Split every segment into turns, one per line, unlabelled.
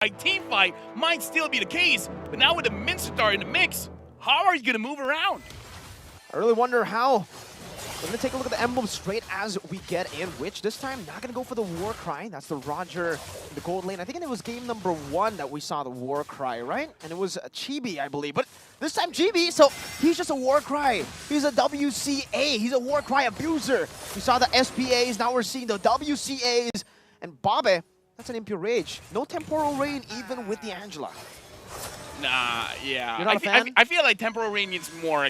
team fight might still be the case, but now with the Mincetar in the mix, how are you going to move around?
I really wonder how. We're going to take a look at the emblem straight as we get in, which this time not going to go for the war cry. That's the Roger in the gold lane. I think it was game number 1 that we saw the war cry, right? And it was Chibi, I believe. But this time Chibi, so he's just a war cry. He's a WCA. He's a war cry abuser. We saw the SPAs. Now we're seeing the WCAs. And Babe, that's an Impure Rage. No Temporal Rain even with the Angela.
Nah, yeah.
You're not a fan?
I feel like Temporal Rain needs more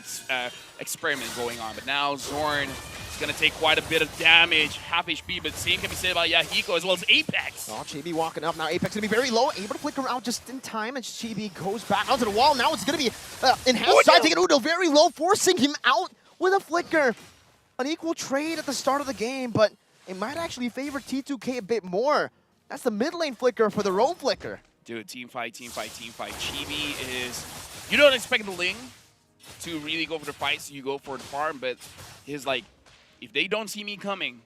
experiment going on, but now Zorn is going to take quite a bit of damage, half HP, but same can be said about Yahiko as well as Apex.
Oh, Chibi walking up now. Apex going to be very low, able to flicker out just in time, and Chibi goes back onto the wall. Now it's going to be enhanced side, taking Udo very low, forcing him out with a flicker. An equal trade at the start of the game, but it might actually favor T2K a bit more. That's the mid lane flicker for the roam flicker.
Dude, team fight, team fight, team fight. Chibi is... You don't expect the Ling to really go for the fight, so you go for the farm, but he's like, if they don't see me coming,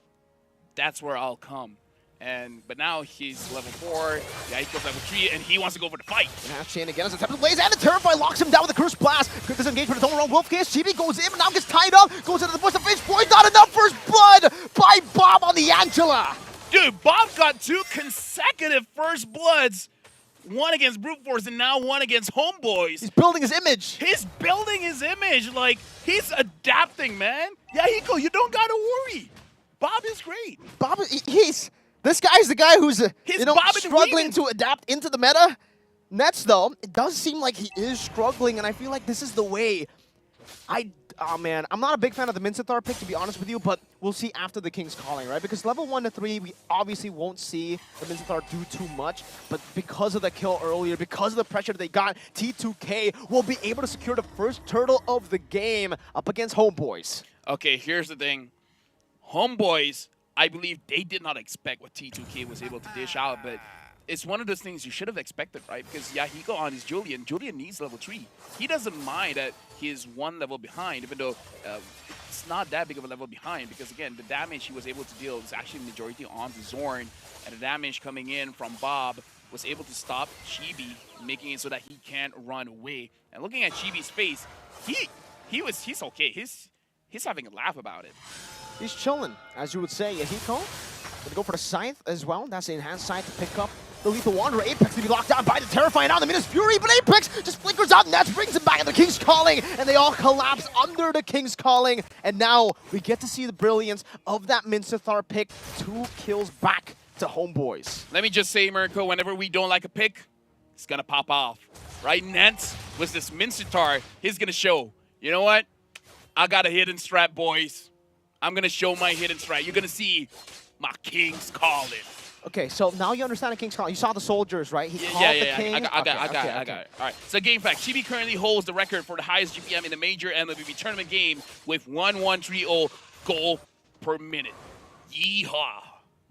that's where I'll come. But now he's level 4, Yahiko's level 3, and he wants to go for the fight.
Nash chain again as a Tempest Blaze, and the Terrify locks him down with a Curse Blast. Quick disengage with his own wrong Wolf Kiss. Chibi goes in, but now gets tied up, goes into the bush. The Fish Boy, not enough first blood by Bob on the Angela.
Dude, Bob got 2 consecutive first bloods. One against Brute Force and now one against Homeboys.
He's building his image.
He's building his image. Like, he's adapting, man. Yahiko, you don't gotta worry. Bob is great.
Bob, this guy's the guy who's struggling to adapt into the meta. Nets, though, it does seem like he is struggling, and I feel like this is the way. Oh man, I'm not a big fan of the Mincetar pick, to be honest with you, but we'll see after the King's Calling, right? Because level 1 to 3, we obviously won't see the Mincetar do too much, but because of the kill earlier, because of the pressure that they got, T2K will be able to secure the first turtle of the game up against Homeboys.
Okay, here's the thing. Homeboys, I believe they did not expect what T2K was able to dish out, but it's one of those things you should have expected, right? Because Yahiko on his Julian needs level 3. He doesn't mind that he is 1 level behind, even though it's not that big of a level behind, because again, the damage he was able to deal is actually majority on the Zorn, and the damage coming in from Bob was able to stop Chibi, making it so that he can't run away. And looking at Chibi's face, he's okay. He's having a laugh about it.
He's chilling, as you would say. Yahiko gonna go for the Scythe as well. That's the enhanced Scythe to pick up the Lethal Wanderer. Apex to be locked down by the Terrifying now, the Midas Fury, but Apex just flickers out, and that brings him back at the King's Calling, and they all collapse under the King's Calling. And now we get to see the brilliance of that Mincetar pick. 2 kills back to Homeboys.
Let me just say, Mirko, whenever we don't like a pick, it's gonna pop off. Right? Nance was this Mincetar. He's gonna show, you know what? I got a hidden strat, boys. I'm gonna show my hidden strat. You're gonna see my King's Calling.
Okay, so now you understand the King's Calling. You saw the soldiers, right? He called the King.
I got it. All right. So game fact, Chibi currently holds the record for the highest GPM in the major MLBB tournament game with 1130 goal per minute. Yeehaw.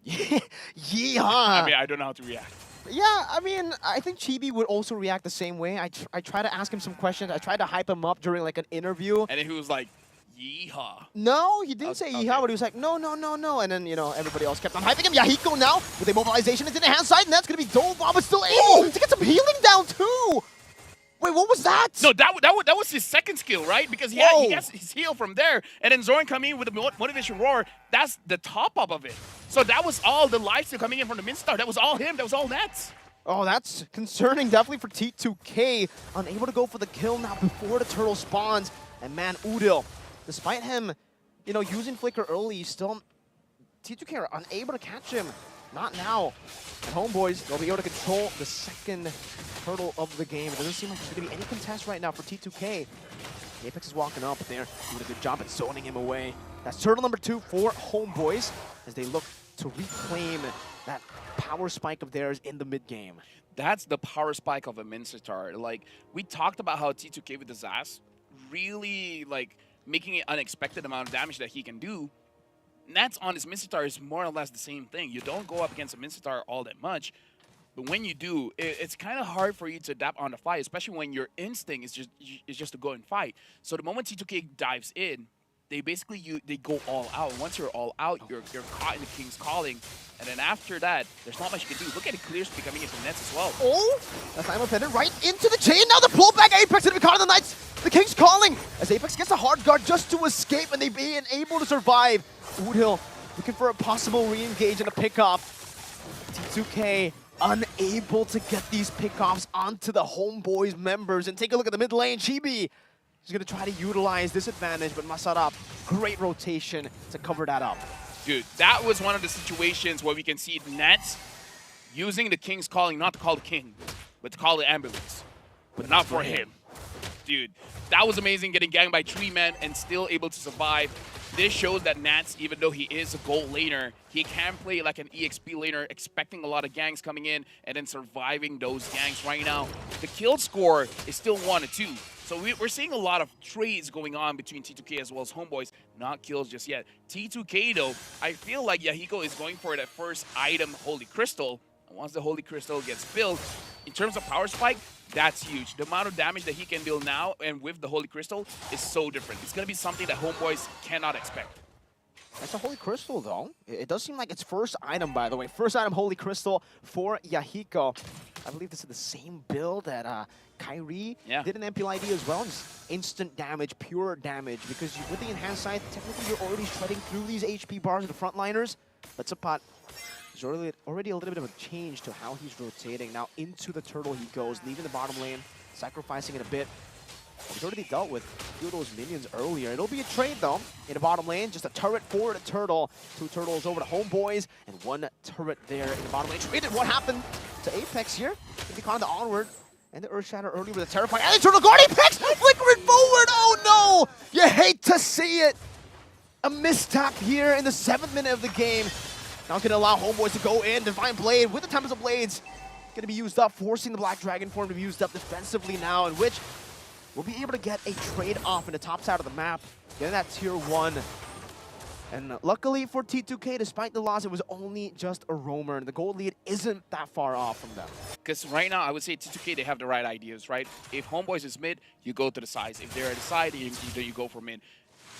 Yeehaw.
I mean, I don't know how to react.
Yeah, I mean, I think Chibi would also react the same way. I try to ask him some questions. I tried to hype him up during like an interview.
And then he was like, yeehaw.
No, he didn't say yeehaw, but he was like, no. And then, everybody else kept on hyping him. Yahiko now with a mobilization into the hand side, and that's going to be Dolbob, but still able to get some healing down too. Wait, what was that?
No, that was his second skill, right? Because he gets his heal from there, and then Zorn coming in with the Motivation Roar. That's the top up of it. So that was all the lifesteal coming in from the Mincetar. That was all him. That was all Nets.
Oh, that's concerning definitely for T2K. Unable to go for the kill now before the turtle spawns. And man, Udil, despite him, using Flicker early, still T2K are unable to catch him. Not now. And Homeboys, they'll be able to control the second turtle of the game. It doesn't seem like there's going to be any contest right now for T2K. Apex is walking up there, doing a good job at zoning him away. That's turtle number 2 for Homeboys as they look to reclaim that power spike of theirs in the mid-game.
That's the power spike of a Mincetar. Like, we talked about how T2K with the Zaz really, making an unexpected amount of damage that he can do. Nats on his Mincetar is more or less the same thing. You don't go up against a Mincetar all that much, but when you do, it's kind of hard for you to adapt on the fly, especially when your instinct is just to go and fight. So the moment T2K dives in, they basically they go all out. Once you're all out, you're caught in the King's Calling, and then after that, there's not much you can do. Look at the clear speed coming into nets as well.
Oh, that's time pendant right into the chain. Now the pullback. Apex going to be caught in the Knights. The King's Calling as Apex gets a hard guard just to escape, and they being able to survive. Woodhill looking for a possible re-engage and a pickoff. T2K unable to get these pickoffs onto the Homeboys members. And take a look at the mid lane. Chibi is going to try to utilize this advantage, but Masarap, great rotation to cover that up.
Dude, that was one of the situations where we can see Nets using the King's Calling, not to call the King, but to call the ambulance. But not for him. Dude, that was amazing, getting ganged by 3 men and still able to survive. This shows that Nats, even though he is a gold laner, he can play like an EXP laner, expecting a lot of gangs coming in and then surviving those gangs right now. The kill score is still 1-2. So we're seeing a lot of trades going on between T2K as well as Homeboys. Not kills just yet. T2K, though, I feel like Yahiko is going for that first item, Holy Crystal. And once the Holy Crystal gets built, in terms of power spike, that's huge. The amount of damage that he can deal now and with the Holy Crystal is so different. It's going to be something that Homeboys cannot expect.
That's a Holy Crystal, though. It does seem like its first item, by the way. First item, Holy Crystal for Yahiko. I believe this is the same build that Kyrie did in MPLID as well. Just instant damage, pure damage. Because with the enhanced sight, technically you're already shredding through these HP bars of the frontliners. But Sapat, there's already a little bit of a change to how he's rotating. Now into the turtle he goes, leaving the bottom lane, sacrificing it a bit. He's already dealt with a few of those minions earlier. It'll be a trade, though, in the bottom lane. Just a turret for the turtle. 2 turtles over to Homeboys, and 1 turret there in the bottom lane. Traded. What happened to Apex here? He caught the onward and the Earth Shatter early with a terrifying. And the turtle guard. Apex flickering forward. Oh, no. You hate to see it. A mistap here in the 7th minute of the game. Now it's going to allow Homeboys to go in. Divine Blade with the Tempest of Blades. Going to be used up, forcing the Black Dragon form to be used up defensively now, in which we'll be able to get a trade off in the top side of the map, getting that tier 1. And luckily for T2K, despite the loss, it was only just a roamer, and the gold lead isn't that far off from them.
Because right now, I would say T2K, they have the right ideas, right? If Homeboys is mid, you go to the sides. If they're at the side, you go for mid.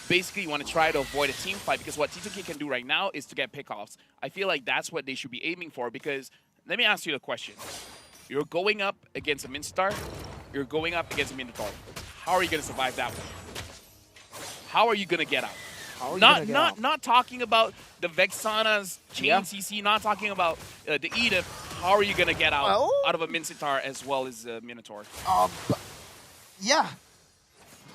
Basically, you want to try to avoid a team fight, because what T2K can do right now is to get pickoffs. I feel like that's what they should be aiming for, because let me ask you the question. You're going up against a Minstar, you're going up against a Minotaur. How are you going to survive that one? How are you going to get out? Not talking about the Vexana's chain CC, not talking about the Edith. How are you going to get out of a Minotaur as well as a Minotaur?
Yeah.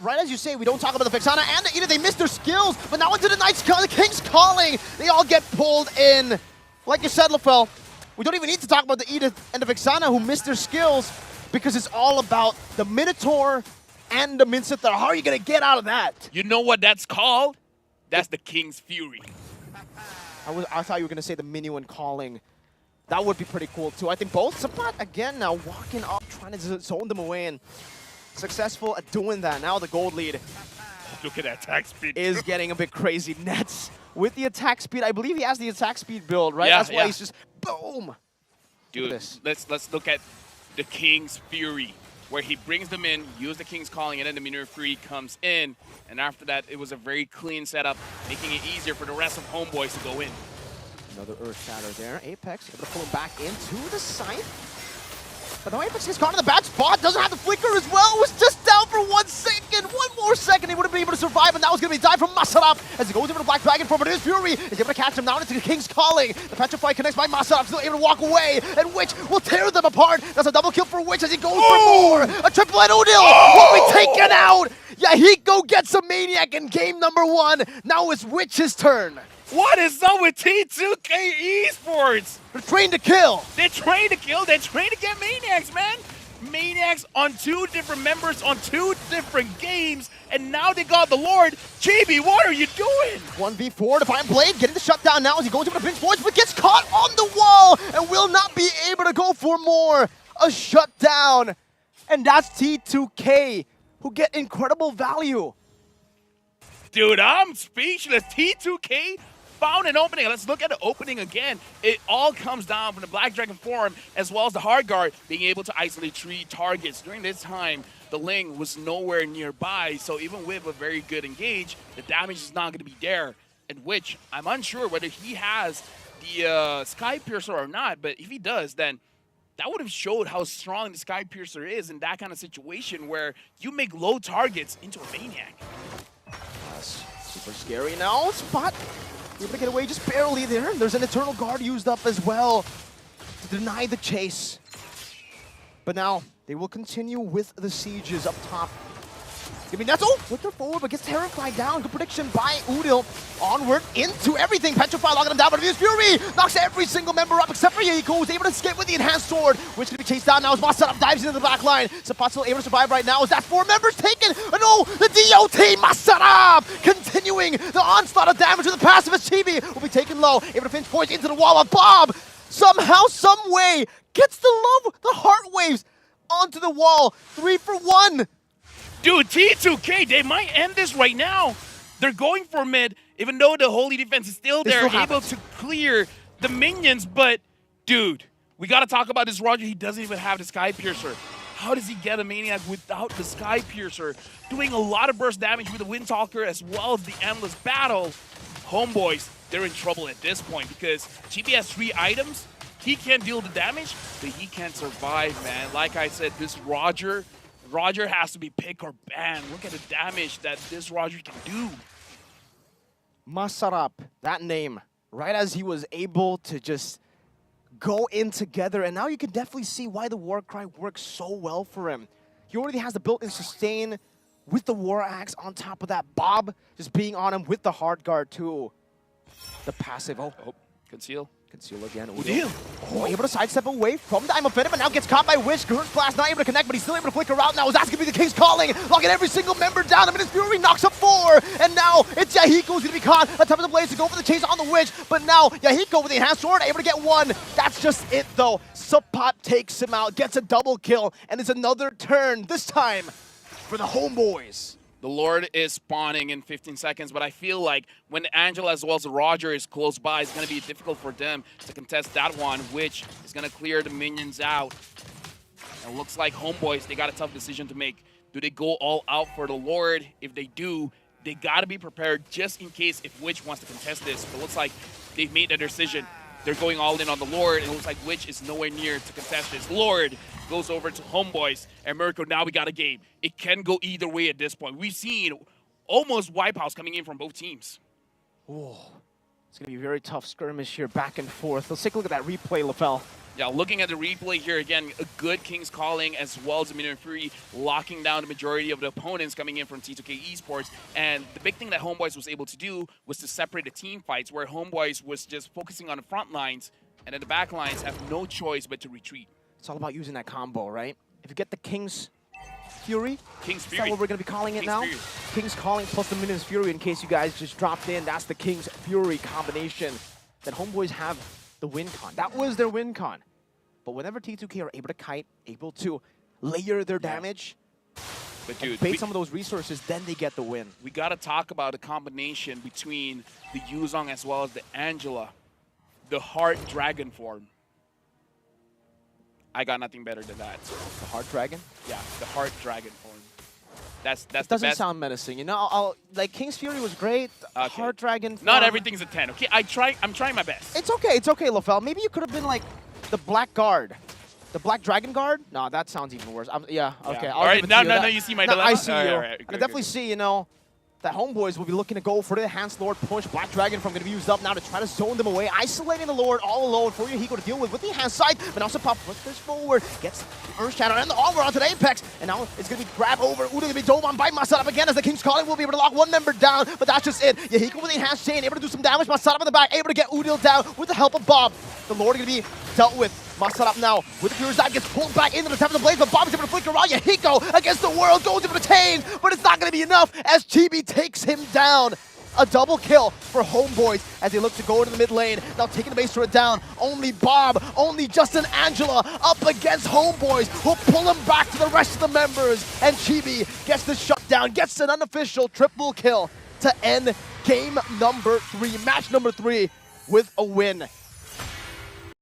Right as you say, we don't talk about the Vexana and the Edith. They missed their skills, but now into the King's Calling. They all get pulled in. Like you said, LaFell, we don't even need to talk about the Edith and the Vexana who missed their skills, because it's all about the Minotaur and the Minsithar. How are you going to get out of that?
You know what that's called? That's the King's Fury.
I thought you were going to say the Minuan Calling. That would be pretty cool, too. I think both Sapat, again, now walking up, trying to zone them away, and successful at doing that. Now the gold lead.
Look at that attack speed.
Is getting a bit crazy. Nets with the attack speed. I believe he has the attack speed build, right?
Yeah,
That's why he's just boom.
Dude, let's look at the King's Fury, where he brings them in, use the King's Calling, and then the Minuan Fury comes in. And after that, it was a very clean setup, making it easier for the rest of Homeboys to go in.
Another Earth Shatter there. Apex able to pull him back into the site. But now Apex gets caught in the bad spot. Doesn't have the flicker as well. Was just down for 1 second. One more second, he would have been able to survive, and that was going to be dive from Masarap as he goes over to Black Dragon form. But his Fury is able to catch him now into the King's Calling. The Petrify connects by Masarap, still able to walk away, and Witch will tear them apart. That's a double kill for Witch as he goes for more. A triple and Odil will be taken out. Yahiko gets a Maniac in game number 1. Now it's Witch's turn.
What is up with T2K Esports?
They're trained to kill.
They're trained to kill. They're trained to get Maniacs, man. Maniacs on 2 different members on 2 different games, and now they got the Lord. JB, what are you doing?
1v4, Defiant Blade getting the shutdown now as he goes over to Pinch Voice, but gets caught on the wall and will not be able to go for more. A shutdown. And that's T2K, who get incredible value.
Dude, I'm speechless. T2K found an opening. Let's look at the opening again. It all comes down from the Black Dragon form as well as the hard guard being able to isolate 3 targets. During this time, the Ling was nowhere nearby, so even with a very good engage, the damage is not going to be there. In which I'm unsure whether he has the Sky Piercer or not, but if he does, then that would have showed how strong the Sky Piercer is in that kind of situation where you make low targets into a Maniac.
That's super scary now. Spot able to get away just barely there. There's an Eternal Guard used up as well to deny the chase. But now they will continue with the sieges up top. Oh, flicker forward, but gets terrified down. Good prediction by Udil. Onward into everything. Petrify locking him down, but Venus Fury knocks every single member up except for Yahiko, who's able to escape with the enhanced sword, which can be chased down now as Masarup dives into the back line. Zapat's still able to survive right now. Is that 4 members taken? No, the DOT Masarup continuing the onslaught of damage with the passive as Chibi will be taken low. Able to pinch points into the wall of Bob. Somehow, some way, gets the heart waves onto the wall. 3 for 1.
Dude, T2K, they might end this right now. They're going for mid, even though the holy defense is still there, able to clear the minions. But, dude, we got to talk about this Roger. He doesn't even have the Sky Piercer. How does he get a Maniac without the Sky Piercer? Doing a lot of burst damage with the Windtalker as well as the Endless Battle. Homeboys, they're in trouble at this point because Chibi has 3 items. He can't deal the damage, but he can't survive, man. Like I said, this Roger has to be pick or ban. Look at the damage that this Roger can do.
Masarup, that name, right as he was able to just go in together, and now you can definitely see why the War Cry works so well for him. He already has the built-in sustain with the War Axe on top of that. Bob just being on him with the hard guard too. The passive,
Conceal.
Conceal again. Udil. Oh, able to sidestep away from the Offensive, and now gets caught by Wish. Current Blast not able to connect, but he's still able to flicker out now. That's going to be the King's Calling, locking every single member down. His Fury knocks up 4, and now it's Yahiko who's going to be caught. A top of the blaze to go for the chase on the Witch, but now Yahiko with the enhanced sword able to get 1. That's just it though. Sapat takes him out, gets a double kill, and it's another turn, this time for the Homeboys.
The Lord is spawning in 15 seconds, but I feel like when Angela as well as Roger is close by, it's going to be difficult for them to contest that one, which is going to clear the minions out. And it looks like Homeboys, they got a tough decision to make. Do they go all out for the Lord? If they do, they got to be prepared just in case if Witch wants to contest this. But it looks like they've made their decision. They're going all in on the Lord, and it looks like Witch is nowhere near to contest this. Lord goes over to Homeboys, and Mirko, now we got a game. It can go either way at this point. We've seen almost wipeouts coming in from both teams.
Ooh, it's going to be a very tough skirmish here, back and forth. Let's take a look at that replay, LaFell.
Yeah, looking at the replay here again, a good King's Calling as well as Minion Fury locking down the majority of the opponents coming in from T2K Esports. And the big thing that Homeboys was able to do was to separate the team fights, where Homeboys was just focusing on the front lines, and then the back lines have no choice but to retreat.
It's all about using that combo, right? If you get the King's Fury,
King's Fury.
Is that what we're going to be calling it now?
Fury.
King's Calling plus the Minion's Fury, in case you guys just dropped in. That's the King's Fury combination that Homeboys have the win con. That was their win con. But whenever T2K are able to kite, able to layer their damage,
but dude,
bait some of those resources, then they get the win.
We got to talk about the combination between the Yuzong as well as the Angela, the Heart Dragon form. I got nothing better than that.
The Heart Dragon?
Yeah, the Heart Dragon form. That's
that
the
doesn't
best.
sound menacing. You know, like King's Fury was great.
Okay.
Heart Dragon form.
Not everything's a 10. Okay, I'm trying my best.
It's okay, LaFell. Maybe you could have been like the Black Guard. The Black Dragon Guard? No, that sounds even worse. Yeah, okay.
All right, now you see my dilemma?
I see you.
All right,
I definitely see, you know, that Homeboys will be looking to go for the Enhanced Lord push. Black Dragon from going to be used up now to try to zone them away. Isolating the Lord all alone for Yahiko to deal with the Enhanced side. But also Pop pushes forward, gets the Earth Shadow and the Augur onto the Apex. And now it's going to be grabbed over. Udo going to be dove on by Masarup again as the King's Calling will be able to lock 1 member down. But that's just it. Yahiko with the Enhanced Chain, able to do some damage. Masarup in the back, able to get Udil down with the help of Bob. The Lord going to be dealt with. Masarup now with the Fury Zap gets pulled back into the top of the blaze, but Bob is able to flicker around. Yahiko against the world goes able to retain, but it's not going to be enough as Chibi takes him down. A double kill for Homeboys as they look to go into the mid lane. Now taking the base turret down. Only Bob, only Justin Angela up against Homeboys who'll pull him back to the rest of the members. And Chibi gets the shutdown, gets an unofficial triple kill to end game number 3, match number 3 with a win.